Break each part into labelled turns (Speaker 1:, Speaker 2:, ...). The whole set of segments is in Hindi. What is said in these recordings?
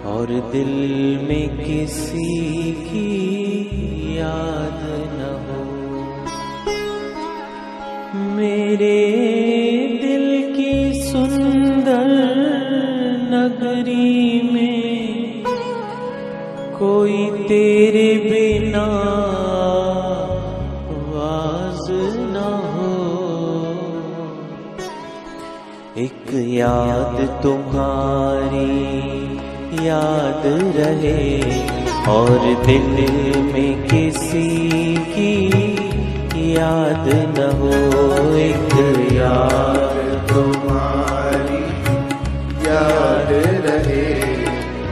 Speaker 1: और दिल में किसी की याद न हो। मेरे दिल की सुंदर नगरी में कोई तेरे बिना आवाज न हो। एक याद तुम्हारी याद रहे और दिल में किसी की याद न हो। एक
Speaker 2: याद तुम्हारी याद रहे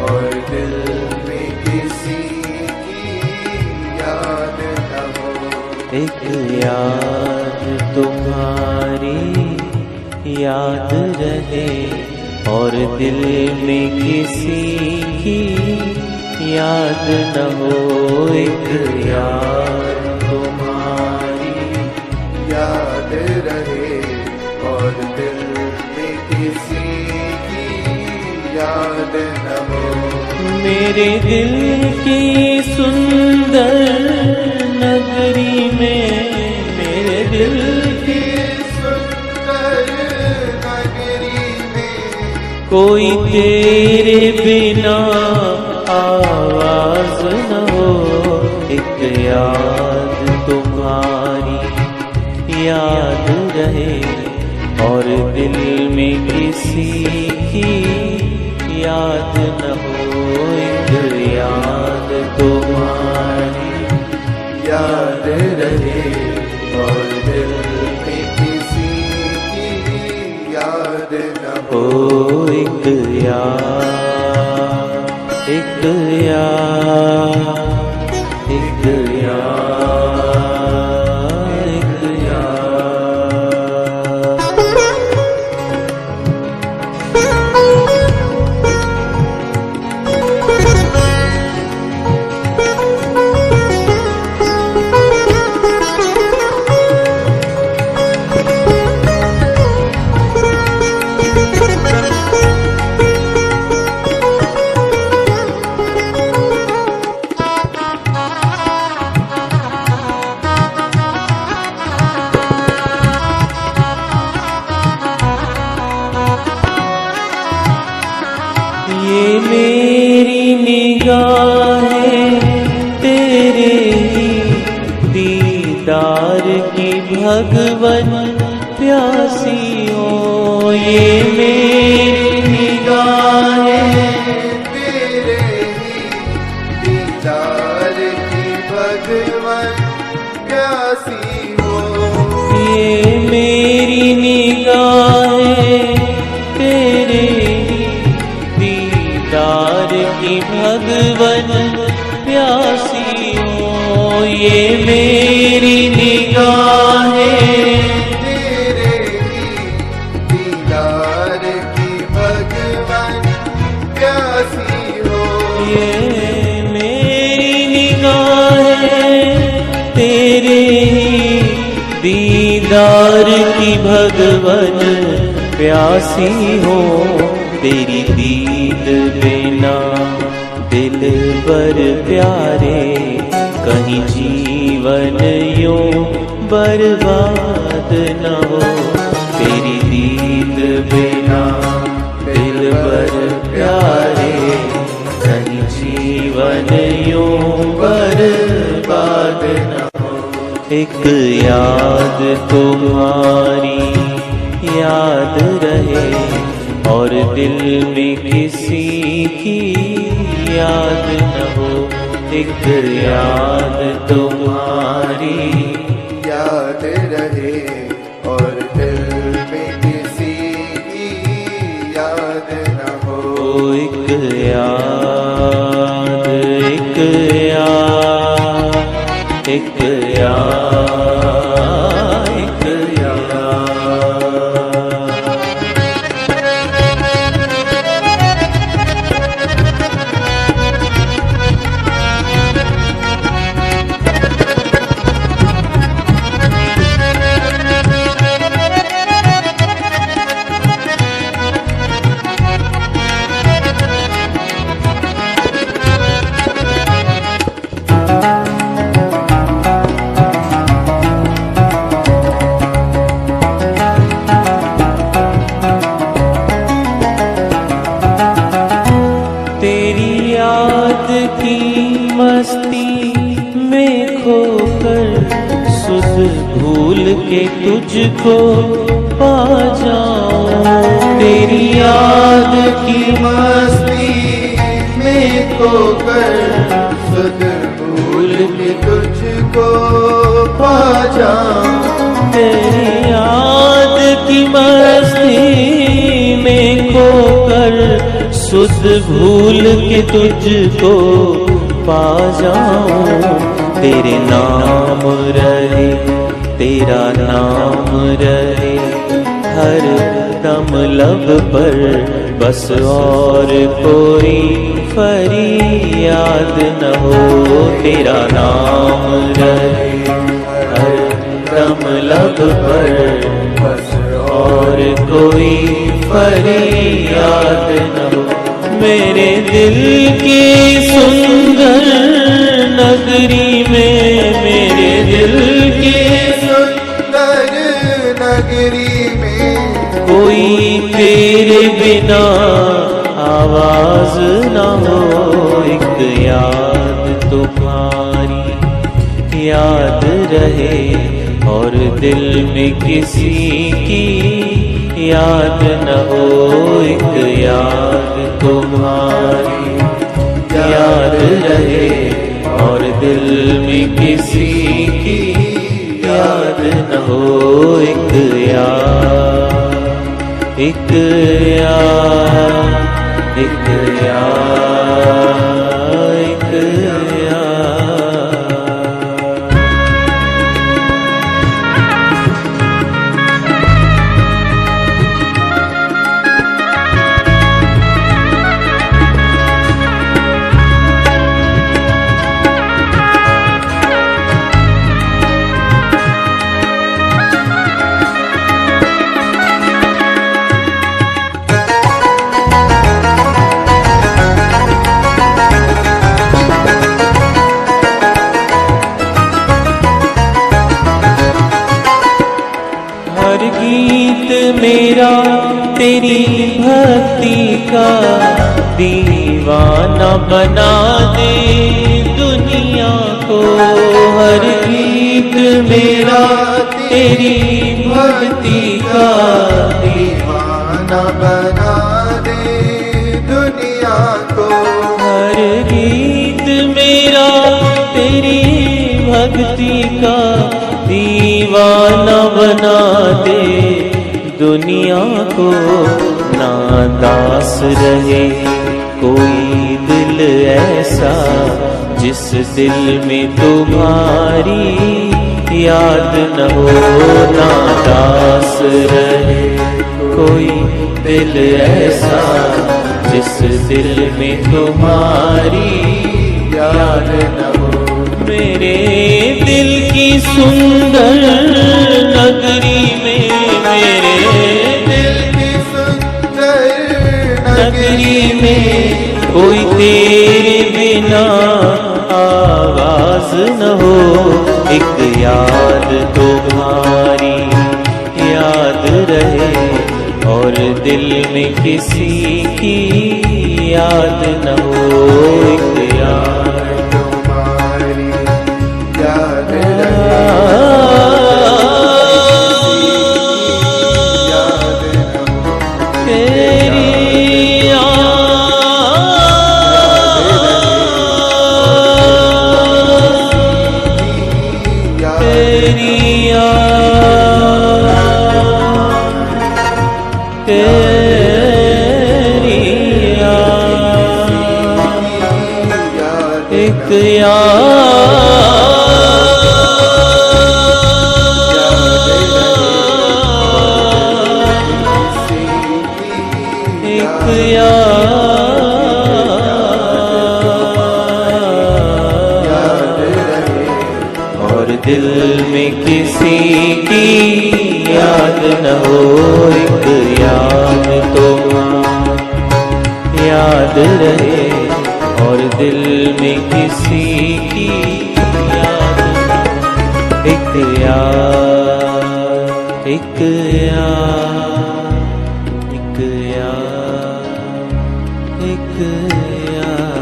Speaker 2: और दिल में किसी की याद न हो।
Speaker 1: एक याद तुम्हारी याद रहे और दिल में किसी की याद न हो। एक
Speaker 2: याद तुम्हारी याद रहे और दिल में किसी की याद न हो।
Speaker 1: मेरे दिल की सुंदर नगरी में, मेरे दिल की कोई तेरे बिना आवाज न हो। एक याद तुम्हारी याद रहे और दिल में किसी की याद न हो। एक याद तुम्हारी
Speaker 2: याद रहे और दिल में किसी की याद न हो।
Speaker 1: एक याद, एक याद, एक याद, एक याद। ये मेरी निगाहें तेरे ही दीदार की भगवन प्यासी हो। ये मेरी निगाहें
Speaker 2: तेरे ही दीदार की भगवन प्यासी हो।
Speaker 1: ये मेरी निगाहें तेरे दीदार की भगवन प्यासी हो। ये मेरी निगाहें
Speaker 2: तेरे ही दीदार की भगवन प्यासी हो।
Speaker 1: ये मेरी निगाहें तेरे ही दीदार की भगवन प्यासी हो। तेरी दीद बिना दिल बर प्यारे कहीं जीवन यूं बर्बाद न हो। तेरी दीद बिना दिल बर प्यारे कहीं जीवन यूं बर्बाद न हो। एक याद तुम्हारी याद रहे और दिल में किसी की याद न हो। एक याद तुम्हारी
Speaker 2: याद रहे और दिल में किसी की याद न हो।
Speaker 1: एक याद, एक याद, एक याद, एक याद। की मस्ती में खोकर सुध भूल के तुझको पा जाऊं। तेरी याद की
Speaker 2: मस्ती में खोकर सुध भूल के तुझको पा जाऊं।
Speaker 1: तेरी याद की मस्ती में खोकर सुध भूल के तुझको पा जाऊं। तेरे नाम रहे, तेरा नाम रहे हर दम लब पर, बस और कोई फरियाद न हो। तेरा नाम रहे हर दम लब पर, बस और कोई फरियाद न हो। मेरे दिल की सुंदर नगरी में, मेरे दिल की
Speaker 2: सुंदर नगरी में
Speaker 1: कोई तेरे बिना आवाज ना हो। एक याद तुम्हारी याद रहे और दिल में किसी की याद न हो। एक याद तुम्हारी याद रहे और दिल में किसी की याद न हो। एक याद, एक याद, एक याद, एक याद। हर गीत मेरा तेरी भक्ति का दीवाना बना दे दुनिया को। हर गीत मेरा तेरी भक्ति का
Speaker 2: दीवाना बना दे दुनिया को।
Speaker 1: हर गीत मेरा तेरी भक्ति का दीवाना बना दे दुनिया को। ना दास रहे कोई दिल ऐसा जिस दिल में तुम्हारी याद न हो। ना दास रहे कोई दिल ऐसा जिस दिल में तुम्हारी याद न हो। मेरे दिल की सुंदर नगरी में, मेरे
Speaker 2: दिल की सुंदर
Speaker 1: नगरी में कोई तेरे बिना आवाज न हो। एक याद तुम्हारी याद रहे और दिल में किसी की याद न हो। एक याद
Speaker 2: तुम्हारी याद रहे, याद न हो।
Speaker 1: तेरी एक और दिल में किसी की याद न हो। एक याद तो याद रहे और दिल में किसी की याद न हो। एक याद, एक याद, एक याद, एक याद।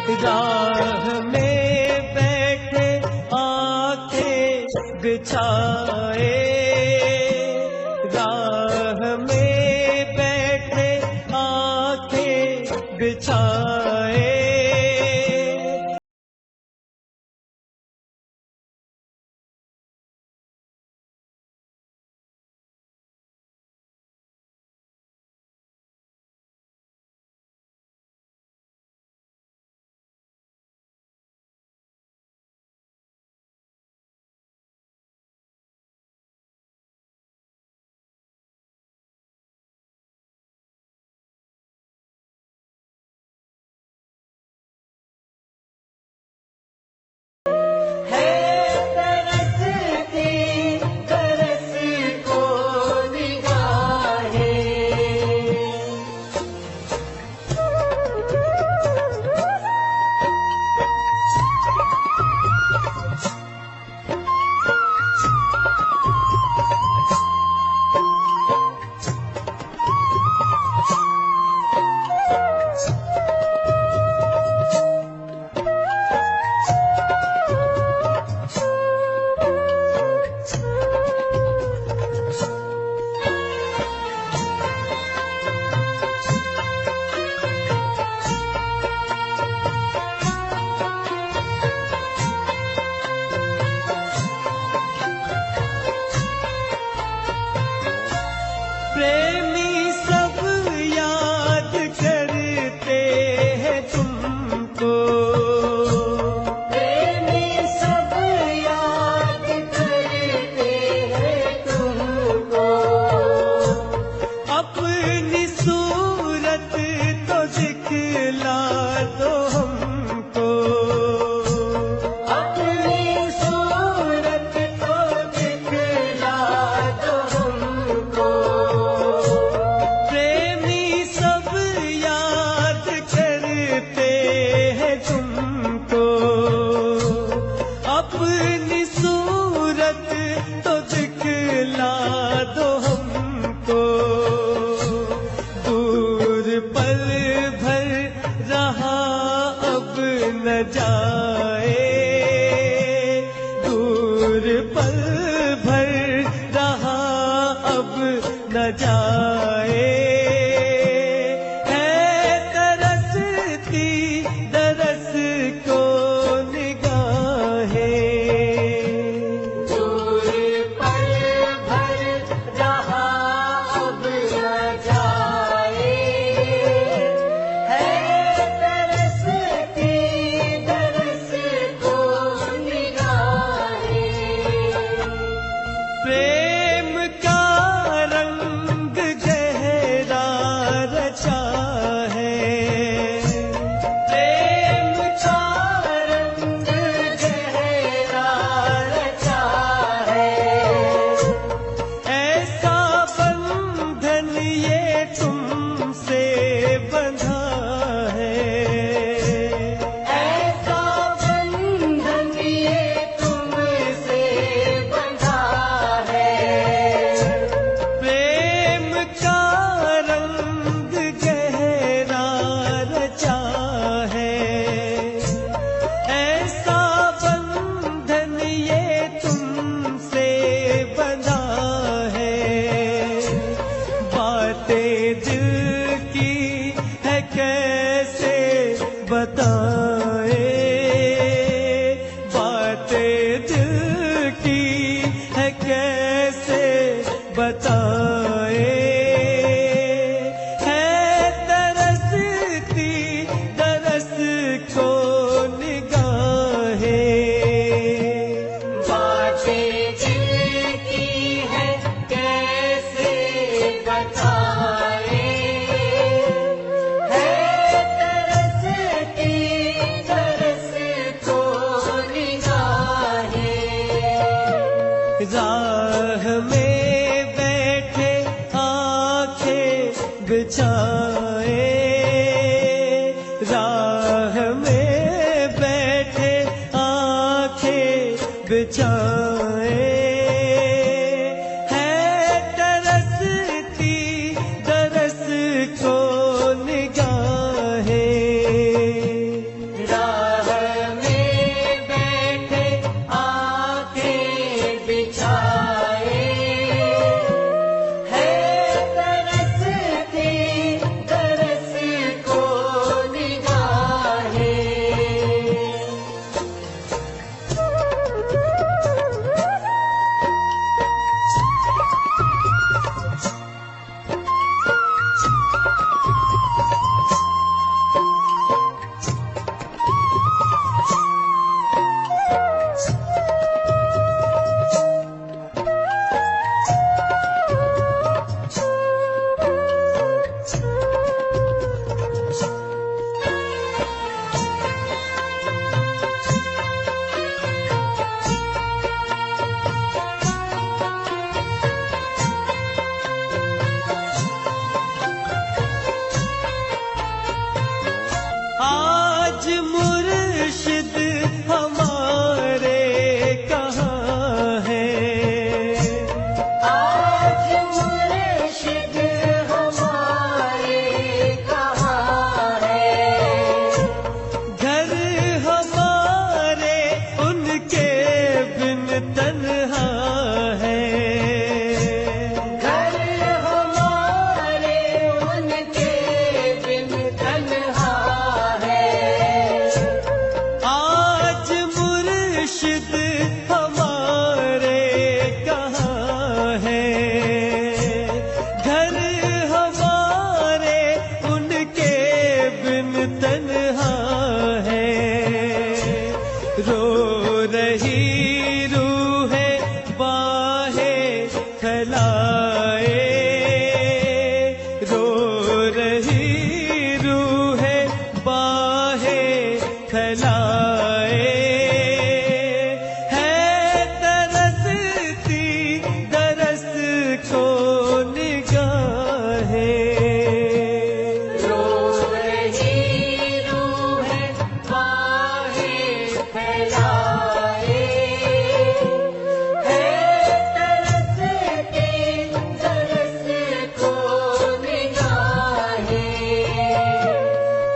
Speaker 1: राह में बैठे आंखें बिछाए, राह में बैठे आंखें बिछाए। प्रेमी सब याद करते हैं तुमको, प्रेमी सब याद करते हैं तुमको। अपनी सूरत तो दिखला दो हमको, अपनी सूरत तो दिखला दो हमको। अपनी सूरत तो दिखला दो हमको। दूर पल भर रहा अब न जाए, दूर पल भर रहा अब न जाए। है तरसती दरस को प्रेम का रंग गहरा रचा है, प्रेम का रंग गहरा रचा है। ऐसा बंधन ये तुमसे बंधा है, ऐसा बंधन ये तुमसे बंधा। प्रेम का रंग गहरा रचा है, ऐसा बंधन ये तुमसे बंधा है। बातें दिल की है कैसे बताए, बातें दिल की है कैसे बताए। है तरसती दरस को निगाहें, बातें दिल की है कैसे बताए। है तरसती दरस को निगाहें। राह में बैठे आंखें बिछाए, राह में बैठे आंखें बिछाए। है तरसती दरस को निगाहें।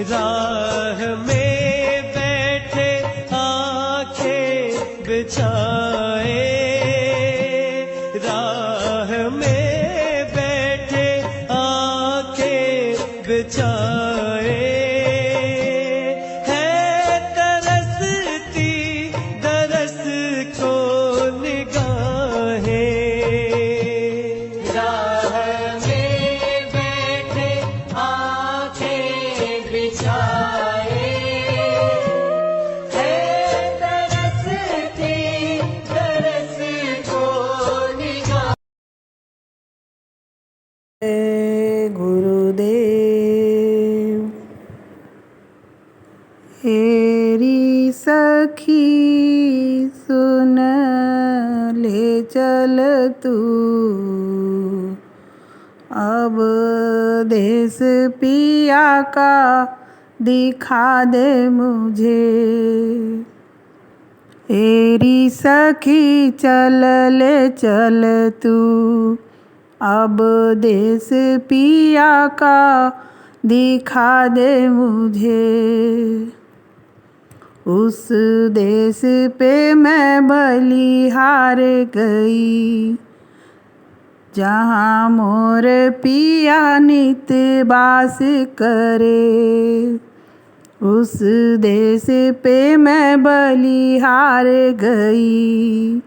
Speaker 1: राह में बैठे आंखें बिछाए, राह में बैठे आंखें बिछाए, है तरसती दरस को निगाहें, राह में बैठे आंखें बिछाए, है तरसती दरस को निगाहें।
Speaker 3: गुरुदेव हेरी सखी सुन ले चल तू, अब देश पिया का दिखा दे मुझे। हेरी सखी चल ले चल तू, अब देश पिया का दिखा दे मुझे। उस देश पे मैं बलिहार गई, जहाँ मोर पिया नित बास करे। उस देश पे मैं बलिहार गई,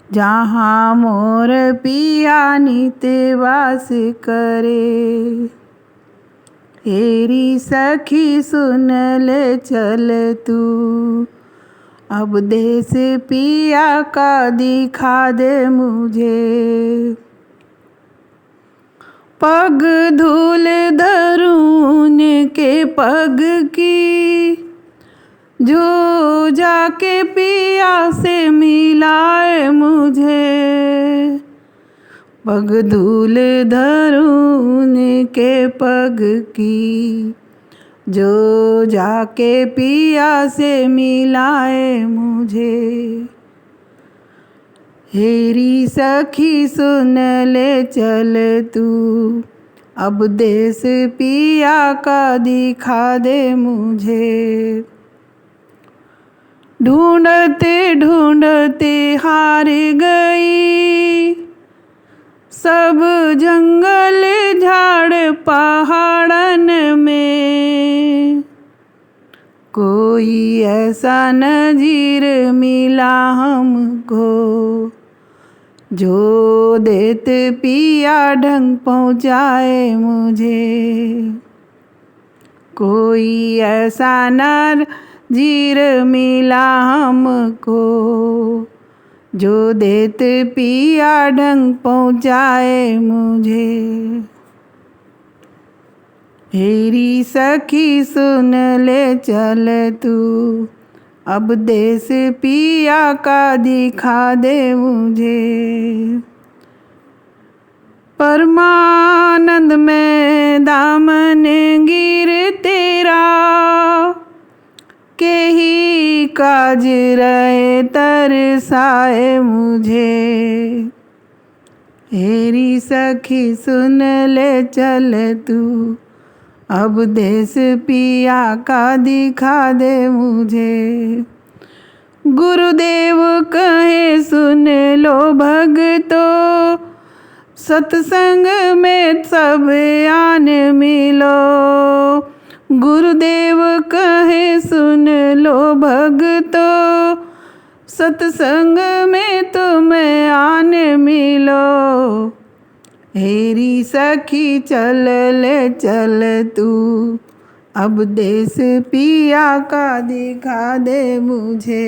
Speaker 3: जहाँ मोर पिया नित वास करे। हेरी सखी सुन ले चल तू, अब देश पिया का दिखा दे मुझे। पग धूल धरून के पग की, जो जाके पिया से मिलाए मुझे। पग धूल धरून के पग की, जो जाके पिया से मिलाए मुझे। हेरी सखी सुन ले चल तू, अब देश पिया का दिखा दे मुझे। ढूंढते ढूंढते हार गई, सब जंगल झाड़ पहाड़न में। कोई ऐसा नजीर मिला हमको, जो देत पिया ढंग पहुँचाए मुझे। कोई ऐसा नजीर मिला हमको, जो देत पिया ढंग पहुँचाए मुझे। हेरी सखी सुन ले चल तू, अब देश पिया का दिखा दे मुझे। परमानंद में दामन गिर तेरा, के ही काज रहे तरसाए मुझे। हेरी सखी सुन ले चल तू, अब देश पिया का दिखा दे मुझे। गुरुदेव कहे सुन लो भगतो, सत्संग में सब आन मिलो। गुरुदेव कहे सुन लो भगतो, सत्संग में तुम आन मिलो। हेरी सखी चल ले चल तू, अब देश पिया का दिखा दे मुझे।